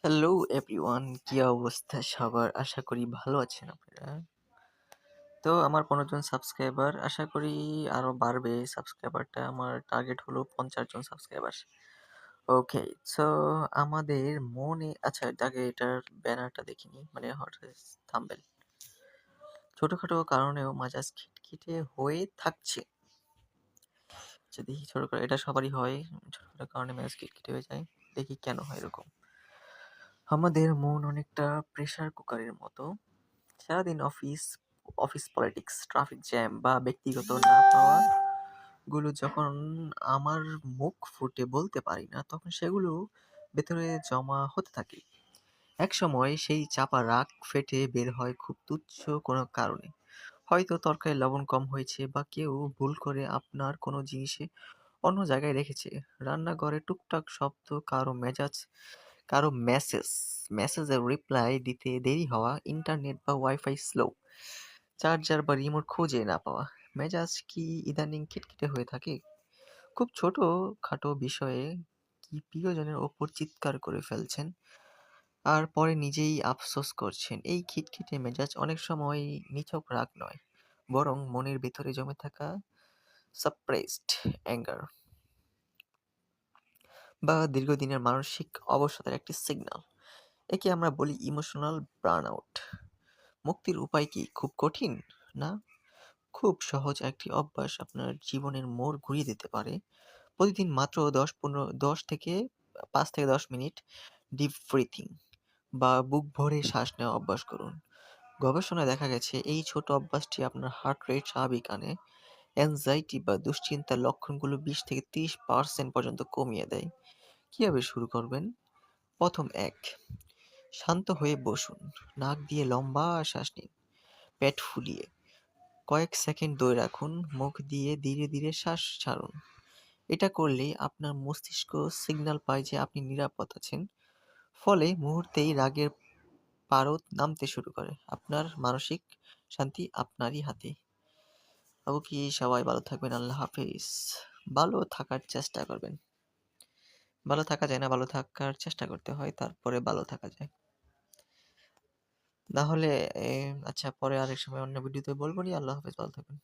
Hello everyone, কি অবস্থা সবার? আশা করি ভালো আছেন আপনারা। তো আমার ১৫ জন সাবস্ক্রাইবার, আশা করি আরো বাড়বে সাবস্ক্রাইবারটা। আমার টার্গেট হলো ৫০ জন সাবস্ক্রাইবার। ওকে, সো আমাদের মনে আচ্ছা আগে এটার ব্যানারটা দেখিনি, মানে থাম্বনেল। ছোটখাটো কারণেও মেজাজ খিটখিটে হয়ে থাকছে। আচ্ছা দেখি, ছোট করে এটা সবারই হয়, ছোটখাটো কারণে মেজাজ খিটখিটে হয়ে যায়। দেখি কেন হয় এরকম। আমাদের মন অনেকটা প্রেসার কুকারের মতো। সারাদিন অফিস পলিটিক্স, ট্রাফিক জ্যাম বা ব্যক্তিগত না পাওয়া গুলো যখন আমার মুখ ফুটে বলতে পারি না, তখন সেগুলো ভেতরে জমা হতে থাকে। একসময় সেই চাপা রাগ ফেটে বের হয় খুব তুচ্ছ কোনো কারণে। হয়তো তরকারির লবণ কম হয়েছে বা কেউ ভুল করে আপনার কোনো জিনিসে অন্য জায়গায় রেখেছে। রান্নাঘরে টুকটাক শব্দ, কারো মেসেজের রিপ্লাই দিতে দেরি হওয়া, ইন্টারনেট বা ওয়াইফাই স্লো, চার্জার বা রিমোট খুঁজে না পাওয়া। মেজাজ কি ইদানিং খিটখিটে হয়ে থাকে? খুব ছোটখাটো বিষয়ে কি প্রিয়জনের ওপর চিৎকার করে ফেলছেন আর পরে নিজেই আফসোস করছেন? এই খিটখিটে মেজাজ অনেক সময় নিছক রাগ নয়, বরং মনের ভেতরে জমে থাকা সাপ্রেসড অ্যাঙ্গার বা দীর্ঘদিনের মানসিক অবসাদের একটি সিগন্যাল। একে আমরা বলি ইমোশনাল বার্নআউট। মুক্তির উপায় কি খুব কঠিন? না, খুব সহজ একটি অভ্যাস আপনার জীবনের মোড় ঘুরিয়ে দিতে পারে। প্রতিদিন মাত্র ১০ থেকে ৫ থেকে ১০ মিনিট ডিপ ব্রিথিং বা বুক ভরে শ্বাস নেওয়া অভ্যাস করুন। গবেষণায় দেখা গেছে এই ছোট অভ্যাসটি আপনার হার্ট রেট স্বাভাবিক আনে, অ্যাংজাইটি বা দুশ্চিন্তার লক্ষণগুলো ২০-৩০% পর্যন্ত কমিয়ে দেয়। কিভাবে শুরু করবেন? প্রথম ১, শান্ত হয়ে বসুন। নাক দিয়ে লম্বা শ্বাস নিন, পেট ফুলিয়ে। কয়েক সেকেন্ড ধরে রাখুন, মুখ দিয়ে ধীরে ধীরে শ্বাস ছাড়ুন। এটা করলে আপনার মস্তিষ্ক সিগন্যাল পায় যে আপনি নিরাপদ আছেন। ফলে মুহূর্তেই রাগের পারদ নামতে শুরু করে। আপনার মানসিক শান্তি আপনারই হাতে। ওকে, সবাই ভালো থাকবেন। আল্লাহ হাফেজ। ভালো থাকার চেষ্টা করবেন। ভালো থাকা যায় না, ভালো থাকার চেষ্টা করতে হয়, তারপরে ভালো থাকা যায়। নাহলে আচ্ছা, পরে আরেক সময় অন্য ভিডিওতে বলবো নি। আল্লাহ হাফেজ, ভালো থাকবেন।